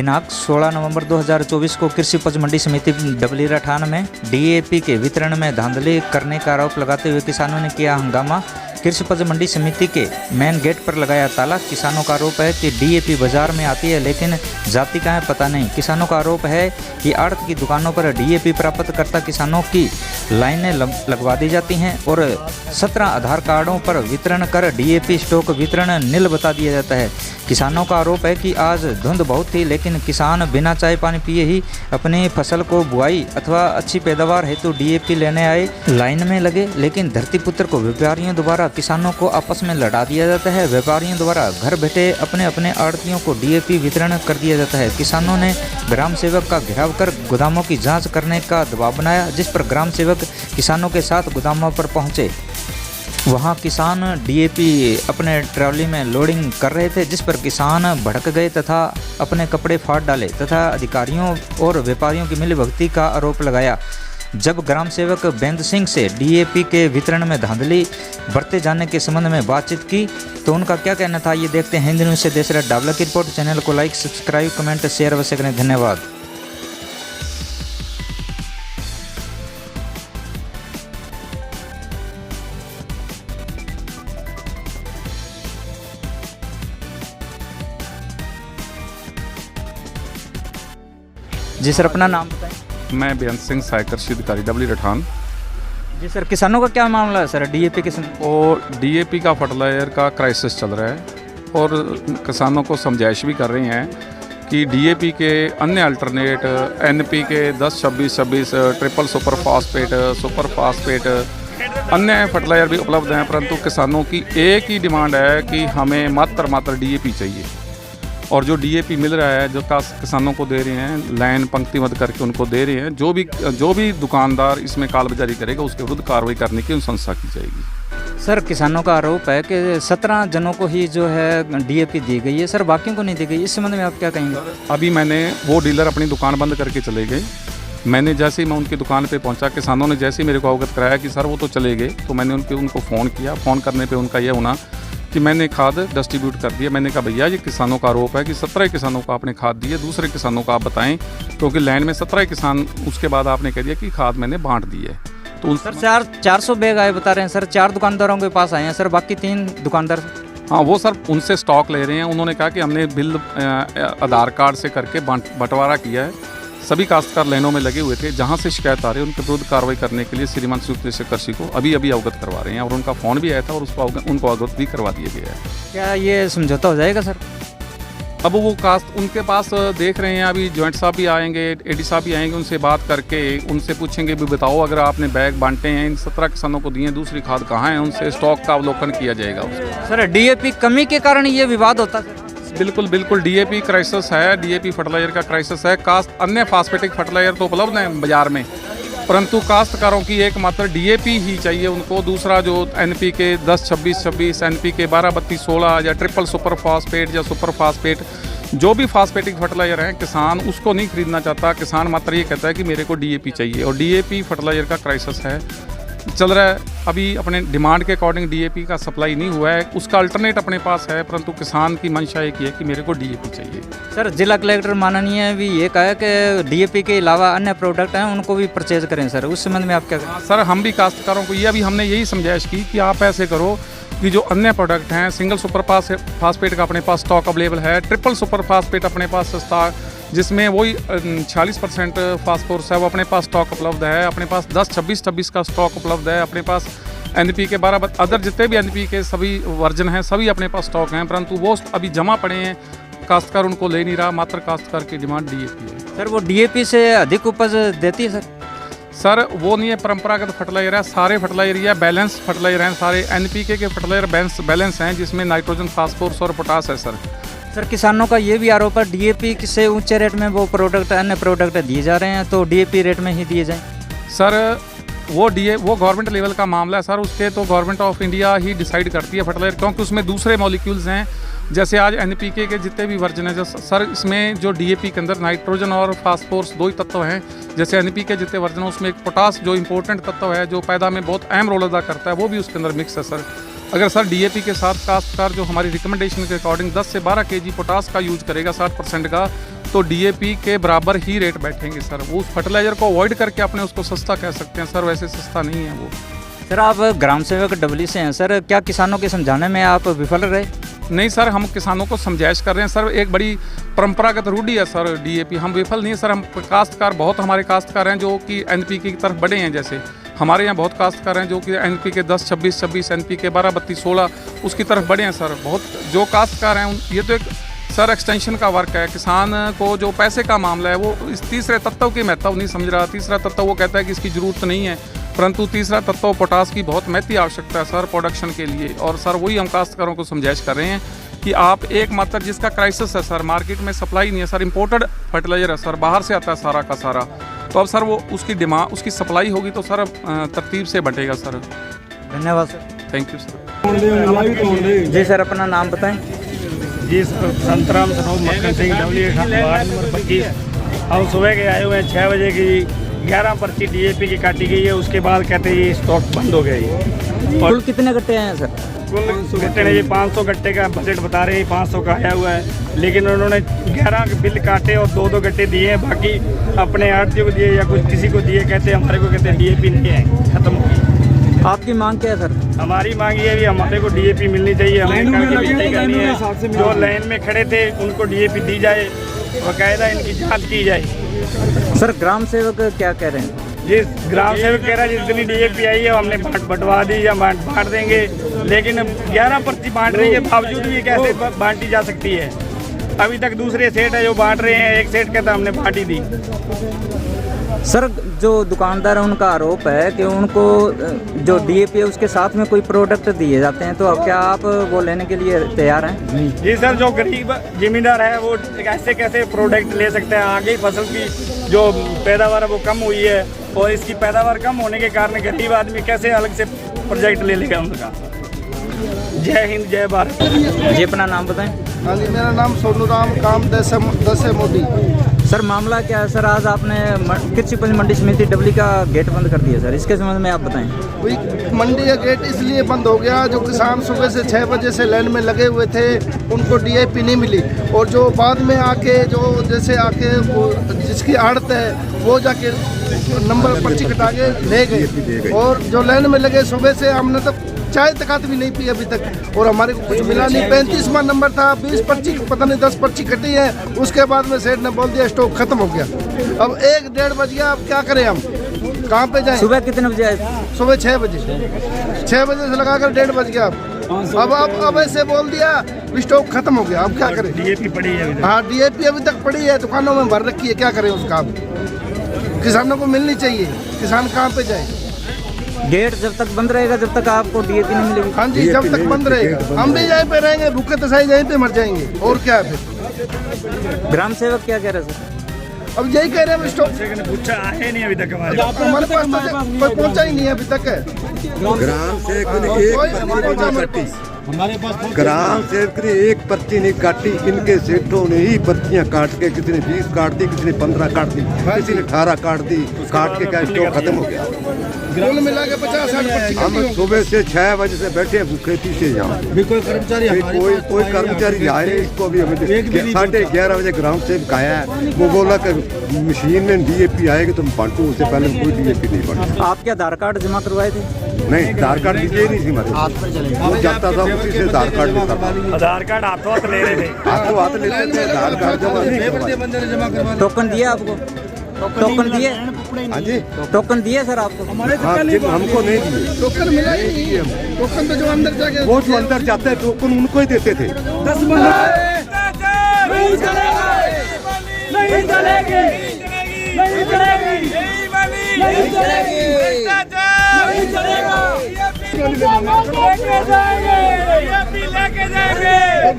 दिनांक 16 नवंबर 2024 को कृषि उपज मंडी समिति डबली रठान में डीएपी के वितरण में धांधली करने का आरोप लगाते हुए किसानों ने किया हंगामा। कृषि उपज मंडी समिति के मेन गेट पर लगाया ताला। किसानों का आरोप है कि डीएपी बाजार में आती है लेकिन जाती कहाँ है पता नहीं। किसानों का आरोप है कि आड़त की दुकानों पर डीएपी प्राप्त करता किसानों की लाइनें लगवा दी जाती हैं और 17 आधार कार्डों पर वितरण कर डीएपी स्टॉक वितरण नील बता दिया जाता है। किसानों का आरोप है कि आज धुंध बहुत थी लेकिन किसान बिना चाय पानी पिए ही अपनी फसल को बुआई अथवा अच्छी पैदावार हेतु डीएपी लेने आए, लाइन में लगे। लेकिन धरती पुत्र को व्यापारियों द्वारा किसानों को आपस में लड़ा दिया जाता है। व्यापारियों द्वारा घर बैठे अपने अपने आड़तियों को डीएपी वितरण कर दिया जाता है। किसानों ने ग्राम सेवक का घेराव कर गोदामों की जाँच करने का दबाव बनाया, जिस पर ग्राम सेवक किसानों के साथ गोदामों पर पहुँचे। वहां किसान डीएपी अपने ट्रॉली में लोडिंग कर रहे थे, जिस पर किसान भड़क गए तथा अपने कपड़े फाड़ डाले तथा अधिकारियों और व्यापारियों की मिलीभगती का आरोप लगाया। जब ग्राम सेवक बेंद सिंह से डीएपी के वितरण में धांधली बरते जाने के संबंध में बातचीत की तो उनका क्या कहना था, ये देखते हैं। हिंदी न्यूज़ से देशराज डावला की रिपोर्ट। चैनल को लाइक, सब्सक्राइब, कमेंट, शेयर अवश्य करें। धन्यवाद। जी सर, अपना नाम बताएं। मैं बेअंत सिंह, सहायक कृषि अधिकारी डबली रठान। जी सर, किसानों का क्या मामला है सर डीएपी के और डीएपी का फर्टिलाइजर का क्राइसिस चल रहा है और किसानों को समझाइश भी कर रही हैं कि डीएपी के अन्य alternate NPK 10, 26, 26, triple super phosphate अन्य फर्टिलाइजर भी उपलब्ध हैं, परंतु किसानों की एक ही डिमांड है कि हमें मात्र डीएपी चाहिए। और जो डीएपी मिल रहा है, जो किसानों को दे रहे हैं, लाइन पंक्तिबद्ध करके उनको दे रहे हैं, जो भी दुकानदार इसमें कालाबाजारी करेगा उसके विरुद्ध कार्रवाई करने की अनुशंसा की जाएगी। सर, किसानों का आरोप है कि 17 जनों को ही जो है डीएपी दी गई है, सर बाकियों को नहीं दी गई। इस संबंध में आप क्या कहेंगे? अभी वो डीलर अपनी दुकान बंद करके चले गए। मैंने जैसे ही मैं उनकी दुकान पे पहुंचा, किसानों ने जैसे ही मेरे को अवगत कराया कि सर वो तो चले गए, तो मैंने उनको फ़ोन किया। फ़ोन करने पे उनका यह होना कि मैंने खाद डिस्ट्रीब्यूट कर दिया। मैंने कहा भैया ये किसानों का आरोप है कि 17 किसानों को आपने खाद दी है, दूसरे किसानों को आप बताएं, क्योंकि लाइन में 17 किसान, उसके बाद आपने कह दिया कि खाद मैंने बांट दी है। तो सर 400 बैग आए बता रहे हैं सर, 4 दुकानदारों के पास आए हैं सर, बाकी 3 दुकानदार। हाँ, वो सर उनसे स्टॉक ले रहे हैं। उन्होंने कहा कि हमने बिल आधार कार्ड से करके बंटवारा किया है। सभी काश्तकार लाइनों में लगे हुए थे। जहां से शिकायत आ रही है उनके विरुद्ध कार्रवाई करने के लिए श्रीमान संयुक्त कृषि को अभी अवगत करवा रहे हैं और उनका फ़ोन भी आया था और उनको अवगत भी करवा दिया गया है। क्या ये समझौता हो जाएगा सर? अब वो उनके पास देख रहे हैं। अभी जॉइंट साहब भी आएंगे, एडी साहब भी आएंगे, उनसे बात करके उनसे पूछेंगे भी बताओ अगर आपने बैग बांटे हैं, इन 17 किसानों को दिए, दूसरी खाद कहाँ है, उनसे स्टॉक का अवलोकन किया जाएगा। सर डीएपी कमी के कारण ये विवाद होता है? बिल्कुल डीएपी क्राइसिस है, डीएपी फर्टिलाइजर का क्राइसिस है। अन्य फास्फेटिक फर्टिलाइजर तो उपलब्ध हैं बाजार में, परंतु काश्तकारों की एकमात्र डीएपी ही चाहिए उनको। दूसरा जो एनपीके 10, 26, 26, एनपीके 12, 32, 16 या ट्रिपल सुपर फास्फेट या सुपर फास्फेट, जो भी फास्फेटिक फर्टिलाइजर हैं, किसान उसको नहीं खरीदना चाहता। किसान मात्र ये कहता है कि मेरे को डीएपी चाहिए और डीएपी फर्टिलाइजर का क्राइसिस है, चल रहा है। अभी अपने डिमांड के अकॉर्डिंग डीएपी का सप्लाई नहीं हुआ है, उसका अल्टरनेट अपने पास है, परंतु किसान की मंशा एक ही है कि मेरे को डीएपी चाहिए। सर जिला कलेक्टर माननीय भी ये कहा है कि डीएपी के अलावा अन्य प्रोडक्ट हैं उनको भी परचेज करें सर, उस संबंध में आप क्या कहें? सर हम भी काश्तकारों को ये अभी हमने यही समझाइश की कि आप ऐसे करो कि जो अन्य प्रोडक्ट हैं, सिंगल सुपर फास्फेट का अपने पास स्टॉक अवेलेबल है, ट्रिपल सुपर फास्फेट अपने पास सस्ता, जिसमें वही 46% फास्फोरस है, वो अपने पास स्टॉक उपलब्ध है। अपने पास 10, 26, 26 का स्टॉक उपलब्ध है। अपने पास एनपीके 12, अदर जितने भी एनपीके सभी वर्जन हैं, सभी अपने पास स्टॉक हैं, परंतु वो अभी जमा पड़े हैं। काश्तकार उनको ले नहीं रहा, मात्र काश्तकार की डिमांड डीएपी है। सर वो डीएपी से अधिक उपज देती है सर वो नहीं है परंपरागत फर्टिलाइजर है, सारे फर्टिलाइजर या बैलेंस फर्टिलाइजर हैं, सारे एनपीके के फर्टिलाइजर बैलेंस हैं, जिसमें नाइट्रोजन, फास्फोरस और पोटास है। सर किसानों का ये भी आरोप है डीएपी से ऊंचे रेट में वो प्रोडक्ट, अन्य प्रोडक्ट दिए जा रहे हैं, तो डीएपी रेट में ही दिए जाएं। सर वो गवर्नमेंट लेवल का मामला है सर, उसके तो government of India he decide करती है फर्टिलाइजर, क्योंकि उसमें दूसरे मॉलिक्यूल्स हैं। जैसे आज एनपीके के जितने भी वर्जन हैं सर, इसमें जो डीएपी के अंदर नाइट्रोजन और फास्फोरस 2 ही तत्व हैं। जैसे एनपीके जितने वर्जन हैं उसमें एक पोटास जो इंपॉर्टेंट तत्व है, जो पैदा में बहुत अहम रोल अदा करता है, वो भी उसके अंदर मिक्स है सर। अगर सर डीएपी के साथ काश्तकार जो हमारी रिकमेंडेशन के अकॉर्डिंग 10 से 12 kg पोटास का यूज करेगा 60% का, तो डीएपी के बराबर ही रेट बैठेंगे सर। वो उस फर्टिलाइज़र को अवॉइड करके अपने उसको सस्ता कह सकते हैं सर, वैसे सस्ता नहीं है वो। सर आप ग्राम सेवक डबली से हैं सर, क्या किसानों के समझाने में आप विफल रहे? नहीं सर, हम किसानों को समझाइश कर रहे हैं सर। एक बड़ी परंपरागत रूढ़ी है सर डीएपी, हम विफल नहीं है सर। हम काश्तकार, बहुत हमारे काश्तकार हैं जो कि एनपीके की तरफ बढ़े हैं। जैसे हमारे यहाँ बहुत काश्तकार हैं जो कि एनपीके 10, 26, 26, एनपीके 12, 32, 16 उसकी तरफ बढ़े हैं सर। बहुत जो काश्तकार हैं ये तो एक सर एक्सटेंशन का वर्क है। किसान को जो पैसे का मामला है वो इस तीसरे तत्व की महत्व नहीं समझ रहा। तीसरा तत्व वो कहता है कि इसकी ज़रूरत नहीं है, परंतु तीसरा तत्व पोटास की बहुत महती आवश्यकता है सर प्रोडक्शन के लिए। और सर वही हम काश्तकारों को समझाइश कर रहे हैं कि आप एकमात्र जिसका क्राइसिस है सर, मार्केट में सप्लाई नहीं है सर, इंपोर्टेड फर्टिलाइजर है सर, बाहर से आता है सारा का सारा। तो अब सर वो उसकी डिमांड, उसकी सप्लाई होगी तो सर तरतीब से बटेगा सर। धन्यवाद सर। Thank you sir. जी सर, अपना नाम बताएं। जी सर, संतराम सनोज मक्खन सिंह, वार्ड नंबर 25। हम सुबह के आए हुए हैं 6 बजे की, 11 पर्ची डीएपी की काटी गई है। उसके बाद कहते हैं ये स्टॉक बंद हो गया ये। कुल कितने गट्टे हैं सर? कुल गट्टे ने ये 500 गट्टे का बजट बता रहे हैं, 500 का आया हुआ है। लेकिन उन्होंने 11 बिल काटे और 2-2 गट्टे दिए हैं, बाकी अपने आड़तियों को दिए या कुछ किसी को दिए। कहते हैं हमारे को, कहते हैं डीएपी नहीं है, खत्म हो गई। आपकी मांग क्या है सर? हमारी मांग ये है कि हमारे को डीएपी मिलनी चाहिए। हमें नहीं करनी है। जो लाइन में खड़े थे उनको डीएपी दी जाए, बाकायदा इनकी जांच की जाए। सर ग्राम सेवक क्या कह रहे हैं? जिस ग्राम सेवक कह रहा है जितनी डीएपी आई है हमने बंटवा दी या बांट देंगे, लेकिन 11 पर्ची बांटने के बावजूद भी कैसे बांटी जा सकती है? अभी तक दूसरे सेठ है जो बांट रहे हैं, एक सेठ कहता हमने बांटी दी। सर जो दुकानदार है उनका आरोप है कि उनको जो डीएपी है उसके साथ में कोई प्रोडक्ट दिए जाते हैं, तो अब क्या आप वो लेने के लिए तैयार हैं? जी सर, जो गरीब जमींदार है वो ऐसे कैसे प्रोडक्ट ले सकते हैं? आगे फसल की जो पैदावार है वो कम हुई है, और इसकी पैदावार कम होने के कारण गरीब आदमी कैसे अलग से प्रोजेक्ट ले लेगा उनका? जय हिंद, जय भारत। जी अपना नाम बताएं। हाँ जी, मेरा नाम सोनू राम काम दसे मोदी। सर मामला क्या है सर? आज आपने कृषि उपज मंडी समिति डबली का गेट बंद कर दिया सर, इसके संबंध में आप बताएं। वही मंडी का गेट इसलिए बंद हो गया, जो किसान सुबह से 6 बजे से लाइन में लगे हुए थे उनको डीएपी नहीं मिली, और जो बाद में आके जो जैसे आके वो जिसकी आड़त है वो जाके नंबर पर्ची कटा के ले गए, और जो लाइन में लगे सुबह से हमने तो चाय तक भी नहीं पी अभी तक, और हमारे को कुछ मिला नहीं। 35वां नंबर था, 20 पर्ची पता नहीं 10 पर्ची कटी है। उसके बाद में सेठ ने बोल दिया स्टॉक खत्म हो गया। अब 1-1:30 बज गया, अब क्या करें हम, कहाँ पे जाएं? सुबह कितने बजे आए? सुबह 6 बजे, 6 बजे से लगाकर 1:30 बज गया। अब ऐसे बोल दिया स्टॉक खत्म हो गया, अब क्या करें? डीएपी पड़ी है। हाँ, डीएपी अभी तक पड़ी है, दुकानों में भर रखी है, क्या करें उसका? अब किसानों को मिलनी चाहिए, किसान कहाँ पे जाए? गेट जब तक बंद रहेगा जब तक आपको डीएपी नहीं मिलेगी? हाँ जी, जब तक बंद रहेगा हम भी यहीं पे रहेंगे, भूखे तसाई यहीं पे मर जाएंगे, और क्या है फिर? ग्राम सेवक क्या कह रहे हैं सर? अब यही कह रहे हैं स्टॉक पूछा आए नहीं अभी तक हमारे पास तो कोई पहुंचा ही नहीं है अभी तक है। ग्राम सेवक ने एक पर्ची नहीं काटी, ग्राम सेवक ने एक पर्ची नहीं काटी। इनके सेठों ने ही पर्चियां काट के, किसी ने 20 काट दी, किसी ने 15 काट दी, किसी ने 18 काट दी, काट के क्या स्टॉक खत्म हो गया। कुल मिला के 50-60 पर्ची हम सुबह से 6 बजे से बैठे भूखे पीछे यहाँ कोई कर्मचारी कोई कर्मचारी आए नहीं। इसको अभी हमें 11:30 बजे ग्राम सेवक आया है, वो बोला कि मशीन में डीएपी आएगी तो बांटू, उससे पहले कोई डीएपी नहीं बांटा। आपके आधार कार्ड जमा करवाए थे? नहीं, आधार कार्ड दीजिए नहीं थी हमारे, वो जाता था उसी से आधार कार्ड लेता था। आधार कार्ड हाथों हाथ ले रहे थे, हाथों हाथ लेते थे, आधार कार्ड जमा नहीं करवाए। टोकन दिया आपको? टोकन दिए? हाँ जी, टोकन दिए सर आपको? हाँ, हमको नहीं दिए टोकन मिला ही नहीं है। टोकन तो जो अंदर जाके वो जो अंदर जाते हैं टोकन उनको ही देते थे। 10 मिनट नहीं चलेगा, नहीं चलेगी, नहीं चलेगी, नहीं चलेगी, नहीं चलेगा। लेके जाएंगे, लेके जाएंगे।